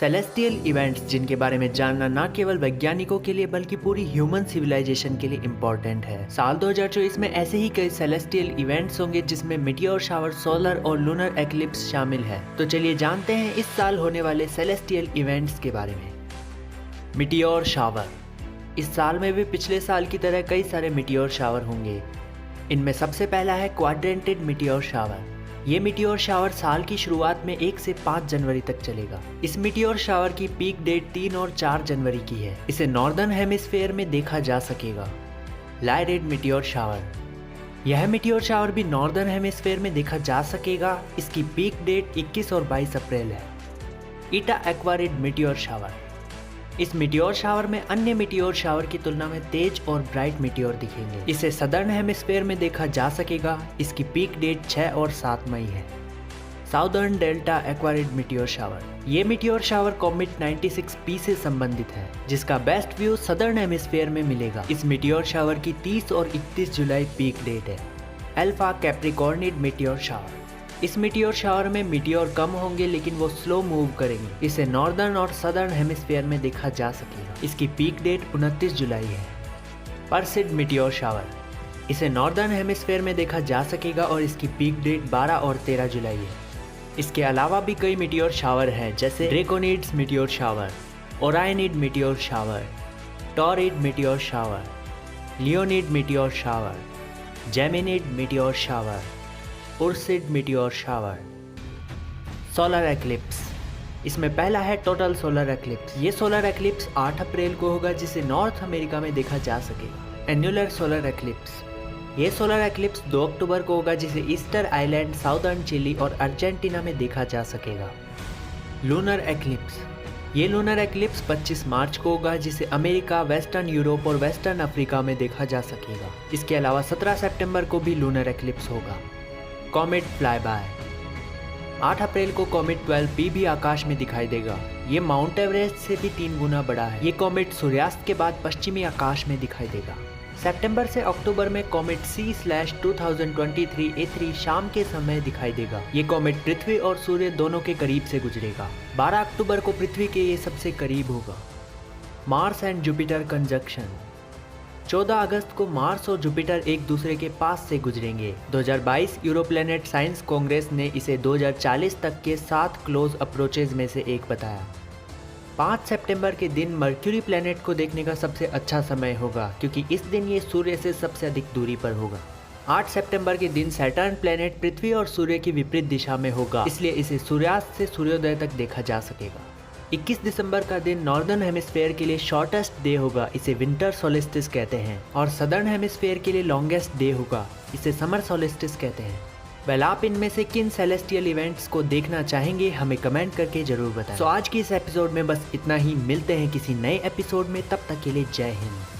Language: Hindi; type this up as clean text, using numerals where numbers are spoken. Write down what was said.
सेलेस्टियल इवेंट्स जिनके बारे में जानना न केवल वैज्ञानिकों के लिए बल्कि पूरी ह्यूमन सिविलाइजेशन के लिए इम्पोर्टेंट है। साल 2024 में ऐसे ही कई सेलेस्टियल इवेंट्स होंगे जिसमें मीटियोर शावर, सोलर और लूनर एक्लिप्स शामिल है। तो चलिए जानते हैं इस साल होने वाले सेलेस्टियल इवेंट्स के बारे में। Meteor shower. इस साल में भी पिछले साल की तरह कई सारे मीटियोर शावर होंगे। इनमें सबसे पहला है क्वाड्रेंटेड मीटियोर शावर। ये मीटियोर शावर साल की शुरुआत में 1 से 5 जनवरी तक चलेगा। इस मीटियोर शावर की पीक डेट 3 और 4 जनवरी की है। इसे नॉर्दर्न हेमिस्फीयर में देखा जा सकेगा। लायरेड मीटियोर शावर। यह मीटियोर शावर भी नॉर्दर्न हेमिस्फीयर में देखा जा सकेगा। इसकी पीक डेट 21 और 22 अप्रैल है। ईटा एक्वारिड मीटियोर शावर। इस मीटियोर शावर में अन्य मीटियोर शावर की तुलना में तेज और ब्राइट मीटियोर दिखेंगे। इसे सदर्न हेमिस्फीयर में देखा जा सकेगा। इसकी पीक डेट 6 और 7 मई है। Southern Delta Aquariid meteor shower. ये मीटियोर शावर कॉमेट 96P से संबंधित है, जिसका बेस्ट व्यू सदर्न हेमिस्फीयर में मिलेगा। इस मीटियोर शावर की 30 और 31 जुलाई पीक डेट है। Alpha Capricornid meteor shower. इस मीटियोर शावर में मीटियोर कम होंगे लेकिन वो स्लो मूव करेंगे। इसे नॉर्दर्न और सदर्न हेमिस्फीयर में देखा जा सकेगा। इसकी पीक डेट 29 जुलाई है। Persuade meteor shower. इसे नॉर्दर्न हेमिस्फीयर में देखा जा सकेगा और इसकी पीक डेट 12 और 13 जुलाई है। इसके अलावा भी कई मीटियोर शावर हैं, जैसे Draconids meteor shower, Orionid meteor shower, Taurid meteor shower, Leonid meteor shower, Geminid meteor shower, Ursid meteor shower. Solar eclipse. इसमें पहला है टोटल सोलर एक्लिप्स। ये सोलर एक्लिप्स 8 अप्रैल को होगा, जिसे नॉर्थ अमेरिका में देखा जा सकेगा। Annular solar eclipse. ये सोलर एक्लिप्स 2 अक्टूबर को होगा, जिसे ईस्टर आइलैंड, साउदर्न चिली और अर्जेंटीना में देखा जा सकेगा। Lunar eclipse. ये लूनर एक्लिप्स 25 मार्च को होगा, जिसे अमेरिका, वेस्टर्न यूरोप और वेस्टर्न अफ्रीका में देखा जा सकेगा। इसके अलावा 17 सितंबर को भी लूनर एक्लिप्स होगा। Comet flyby. 8 अप्रैल को कॉमेट 12P भी आकाश में दिखाई देगा। ये माउंट एवरेस्ट से भी 3 गुना बड़ा है। ये कॉमेट सूर्यास्त के बाद पश्चिमी आकाश में दिखाई देगा। सितंबर से अक्टूबर में कॉमेट C/2023 A3 शाम के समय दिखाई देगा। ये कॉमेट पृथ्वी और सूर्य दोनों के करीब से गुजरेगा। 12 अक्टूबर को पृथ्वी के ये सबसे करीब होगा। Mars and Jupiter conjunction. 14 अगस्त को मार्स और जुपिटर एक दूसरे के पास से गुजरेंगे। 2022 यूरोप्लैनेट साइंस कांग्रेस ने इसे 2040 तक के 7 क्लोज अप्रोचेज में से एक बताया। 5 सितंबर के दिन मर्क्यूरी प्लैनेट को देखने का सबसे अच्छा समय होगा, क्योंकि इस दिन ये सूर्य से सबसे अधिक दूरी पर होगा। 8 सितंबर के दिन सैटर्न प्लैनेट पृथ्वी और सूर्य की विपरीत दिशा में होगा, इसलिए इसे सूर्यास्त से सूर्योदय तक देखा जा सकेगा। 21 दिसंबर का दिन नॉर्दर्न हेमिस्फीयर के लिए शॉर्टेस्ट डे होगा, इसे विंटर सोलिस्टिस कहते हैं, और सदर्न हेमिस्फीयर के लिए लॉन्गेस्ट डे होगा, इसे समर सोलिस्टिस कहते हैं। वेल, आप इनमें से किन सेलेस्टियल इवेंट्स को देखना चाहेंगे हमें कमेंट करके जरूर बताएं। आज की इस एपिसोड में बस इतना ही। मिलते हैं किसी नए एपिसोड में, तब तक के लिए जय हिंद।